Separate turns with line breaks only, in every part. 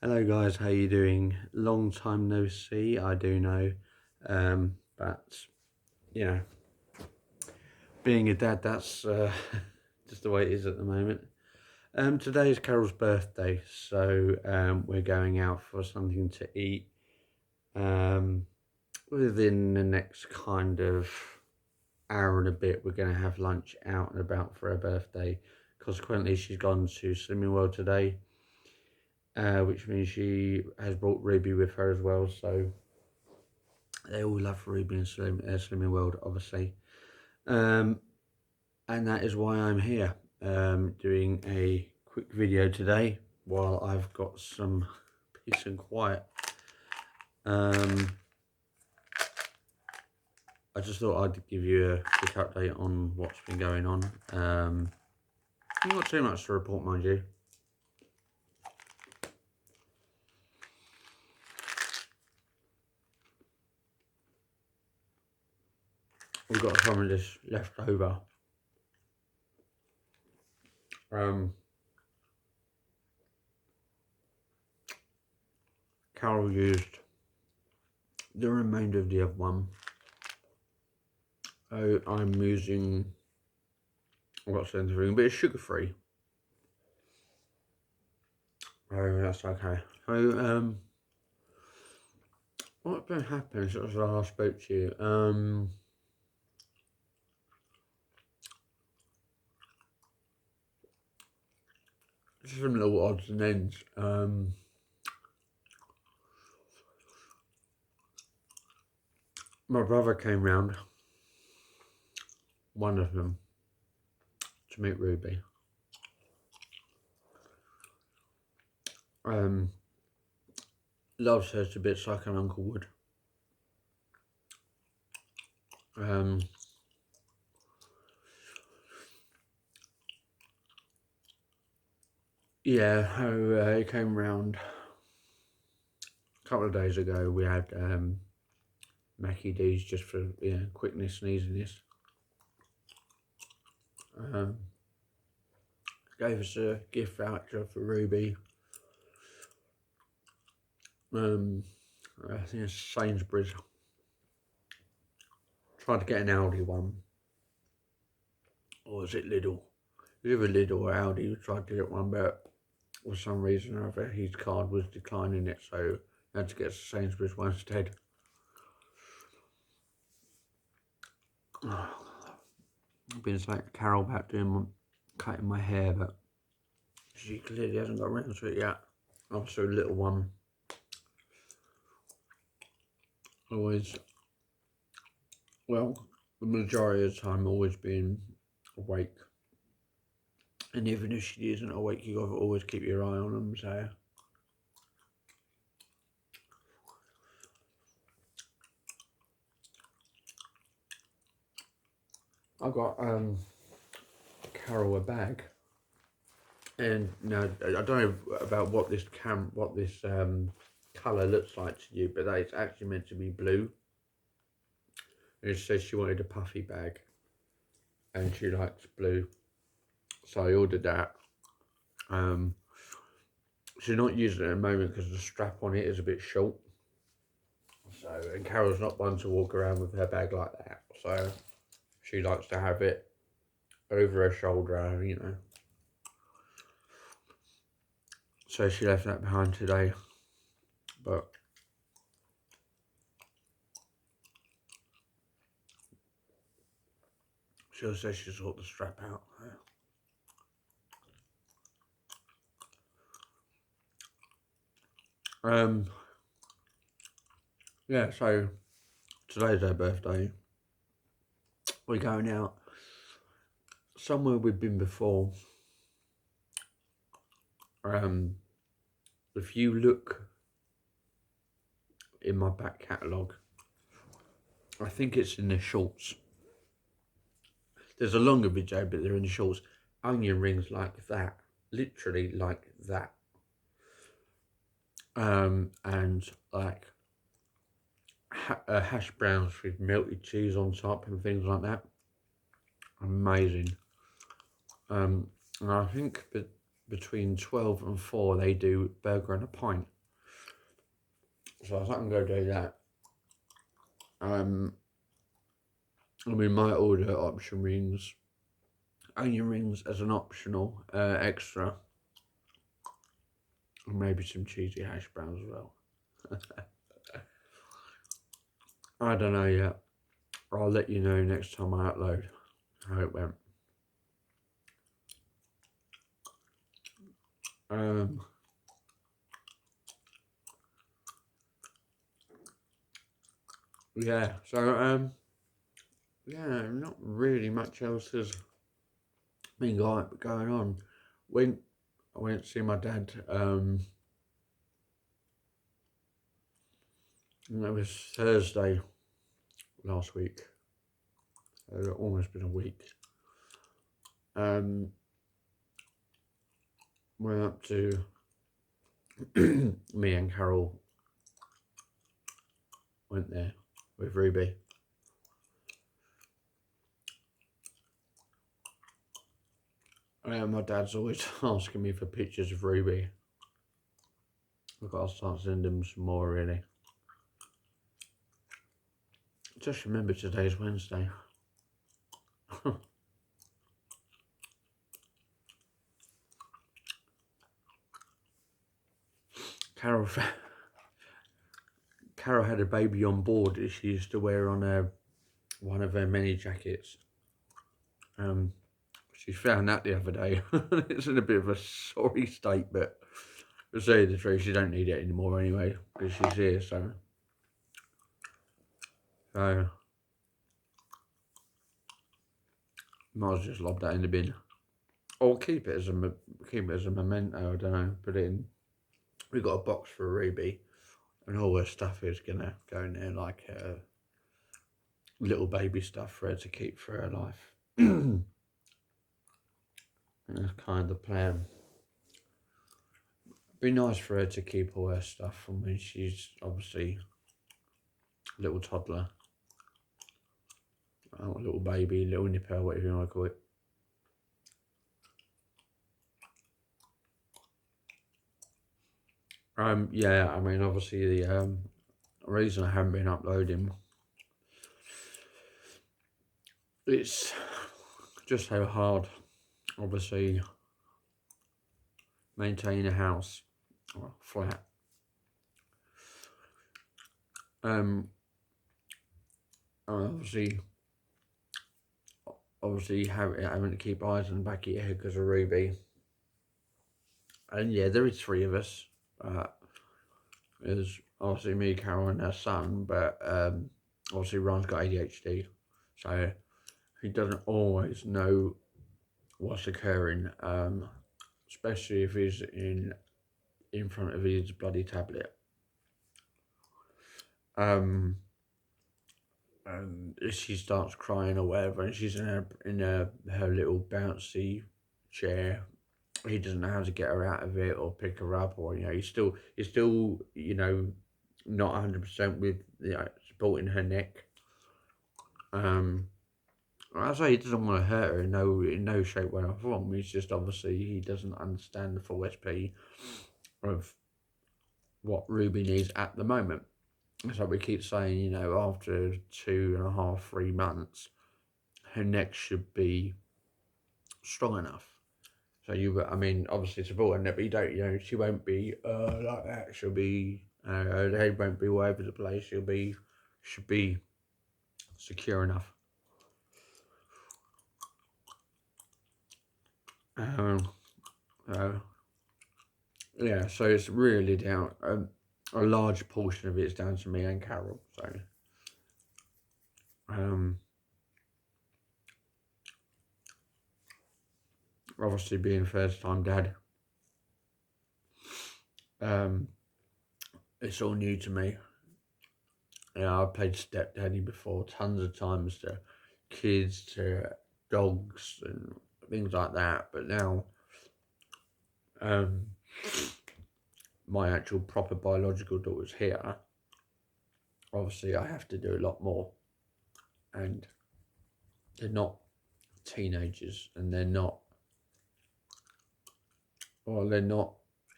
Hello guys, how you doing? Long time no see, I do know. But you know, being a dad, that's just the way it is at the moment. Today is Carol's birthday, so we're going out for something to eat. Within the next kind of hour and a bit, we're going to have lunch out and about for her birthday. Consequently, she's gone to Slimming World today. Which means she has brought Ruby with her as well, so they all love Ruby and Slimming World, obviously. And that is why I'm here, doing a quick video today while I've got some peace and quiet. I just thought I'd give you a quick update on what's been going on. Not too much to report, mind you. We've got some of this left over. Carol used the remainder of the other one. So I'm using, I've got something, but it's sugar free. Oh, that's okay. So, what's been happening since I last spoke to you? Just some little odds and ends. My brother came round, one of them, to meet Ruby. Loves her to bits like an uncle would. Yeah, he came round a couple of days ago. We had Mackie D's just for quickness and easiness. Gave us a gift voucher for Ruby. I think it's Sainsbury's. Tried to get an Aldi one. Or was it Lidl? It was either Lidl or Aldi. We tried to get one, but for some reason or other, his card was declining it, so I had to get Sainsbury's one instead. I've been saying to Carol about cutting my hair, but she clearly hasn't got around to it yet. Also, a little one. Always, well, the majority of the time, always being awake. And even if she isn't awake, you gotta always keep your eye on them, so. I got Carol a bag, and now I don't know about what this colour looks like to you, but it's actually meant to be blue. And it says she wanted a puffy bag, and she likes blue, so I ordered that. She's not using it at the moment because the strap on it is a bit short. So, and Carol's not one to walk around with her bag like that, so she likes to have it over her shoulder, you know. So she left that behind today, but she'll say she'll sort the strap out. Yeah, so today's her birthday. We're going out somewhere we've been before. If you look in my back catalogue, I think it's in the shorts. There's a longer video, but they're in the shorts. Onion rings like that, literally like that. And like hash browns with melted cheese on top and things like that. Amazing. And I think between 12 and 4 they do burger and a pint. So I think I'm going to do that. We might order option rings, onion rings as an optional extra. And maybe some cheesy hash browns as well. I don't know yet. I'll let you know next time I upload how it went. Yeah, so yeah, not really much else has been going on. I went to see my dad, and that was Thursday last week. It's almost been a week. Went up to me and Carol went there with Ruby. My dad's always asking me for pictures of Ruby. I've got to start sending him some more, really. Just remember today's Wednesday. Carol had a baby on board that she used to wear on one of her mini jackets. She found that the other day. It's in a bit of a sorry state, but to say the truth, she don't need it anymore anyway because she's here. So might as well just lob that in the bin, or keep it as a memento. I don't know. Put it in. We got a box for Ruby, and all her stuff is gonna go in there, like little baby stuff for her to keep for her life. That's kind of the plan. Be nice for her to keep all her stuff from when she's obviously a little toddler, little baby, little nipper, whatever you want to call it. Yeah, I mean, obviously the reason I haven't been uploading, it's just how hard, obviously, maintaining a house or a flat. Obviously having to keep eyes on the back of your head because of Ruby. And yeah, there is 3 of us. There's obviously me, Carol, and her son, but obviously Ron's got ADHD, so he doesn't always know what's occurring, especially if he's in front of his bloody tablet. And if she starts crying or whatever, and she's in her little bouncy chair, he doesn't know how to get her out of it or pick her up, or he's still not 100% with supporting her neck. I say he doesn't want to hurt her in no shape, way, or form. He's just obviously he doesn't understand the full SP of what Ruby needs at the moment. So we keep saying, after 2.5, 3 months, her neck should be strong enough. So obviously support her neck, but you don't, she won't be like that. She'll be, her head won't be all over the place. Should be secure enough. Yeah, so it's really down. A large portion of it is down to me and Carol. So, obviously being first-time dad, it's all new to me. I've played stepdaddy before tons of times to kids, to dogs, and things like that. But now, my actual proper biological daughter's here. Obviously, I have to do a lot more, and they're not teenagers, and they're not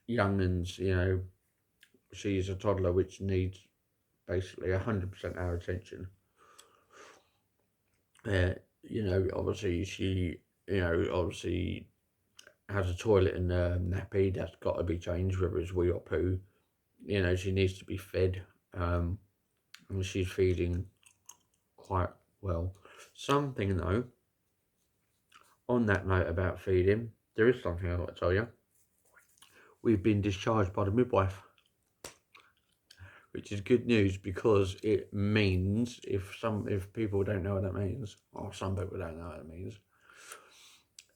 young'uns, she's a toddler which needs basically 100% our attention. You know, obviously she, obviously has a toilet and a nappy that's got to be changed, whether it's wee or poo. You know, she needs to be fed, and she's feeding quite well. Something though, on that note about feeding, there is something I want to tell you. We've been discharged by the midwife, which is good news because it means if people don't know what that means, or some people don't know what it means,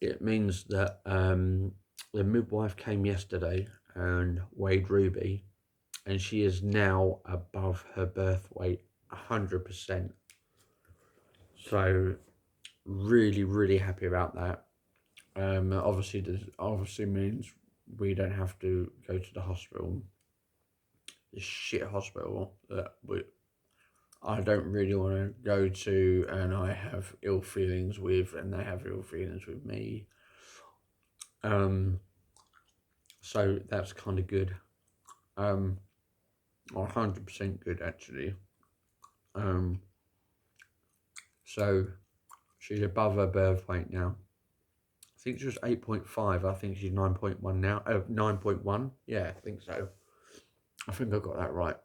it means that the midwife came yesterday and weighed Ruby, and she is now above her birth weight 100%. So really, really happy about that. Obviously means we don't have to go to the hospital, the shit hospital that I don't really want to go to, and I have ill feelings with, and they have ill feelings with me. So that's kind of good. 100% good actually. So she's above her birth weight now. I think she was 8.5. I think she's 9.1 now. 9.1. Yeah, I think so. I think I got that right.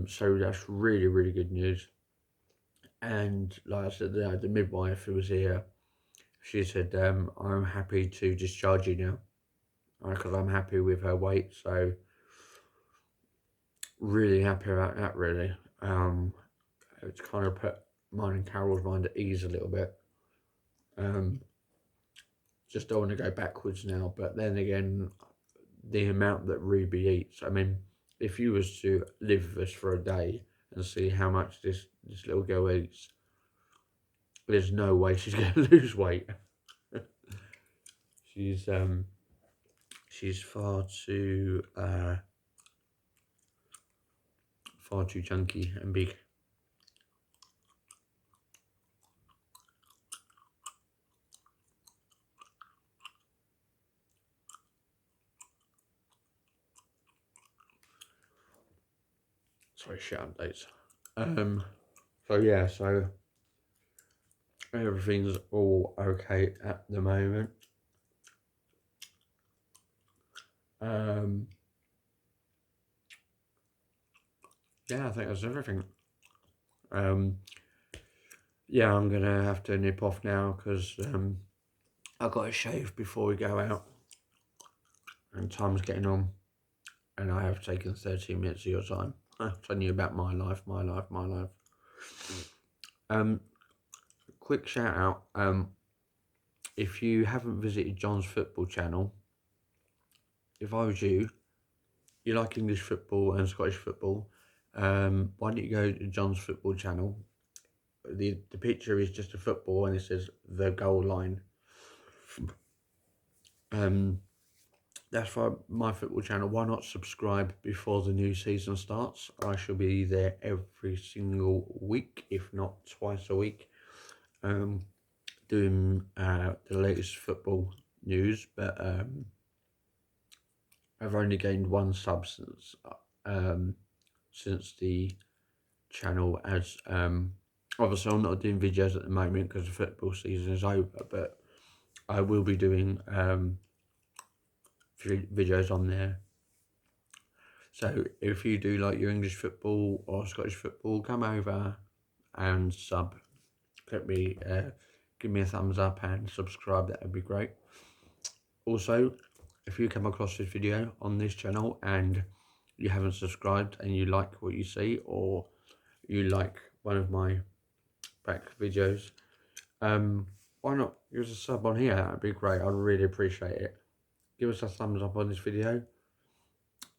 So that's really, really good news. And like I said, the midwife who was here, she said, I'm happy to discharge you now, because I'm happy with her weight. So really happy about that, really. It's kind of put mine and Carol's mind at ease a little bit. Just don't want to go backwards now, but then again, the amount that Ruby eats, I mean, if you was to live with us for a day and see how much this little girl eats, there's no way she's going to lose weight. She's far too chunky and big. Sorry, shit updates. So yeah, so everything's all okay at the moment. Yeah, I think that's everything. Yeah, I'm gonna have to nip off now because I got to shave before we go out, and time's getting on, and I have taken 30 minutes of your time. I'm telling you about my life. Quick shout out. If you haven't visited John's football channel, if I was you, you like English football and Scottish football, why don't you go to John's football channel? The picture is just a football and it says the goal line. That's for my football channel. Why not subscribe before the new season starts? I shall be there every single week, if not twice a week, doing the latest football news. But I've only gained one sub since the channel has obviously I'm not doing videos at the moment because the football season is over, but I will be doing videos on there. So if you do like your English football or Scottish football, come over and sub. Give me a thumbs up and subscribe. That would be great. Also, if you come across this video on this channel and you haven't subscribed and you like what you see, or you like one of my back videos, why not give us a sub on here? That'd be great. I'd really appreciate it. Give us a thumbs up on this video.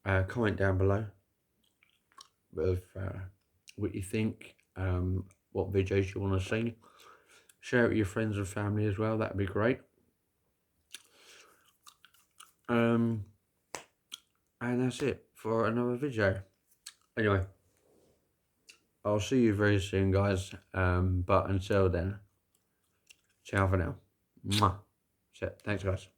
Comment down below with what you think, what videos you want to see. Share it with your friends and family as well. That'd be great. And that's it for another video. Anyway, I'll see you very soon, guys. But until then, ciao for now. Mwah. That's it. Thanks, guys.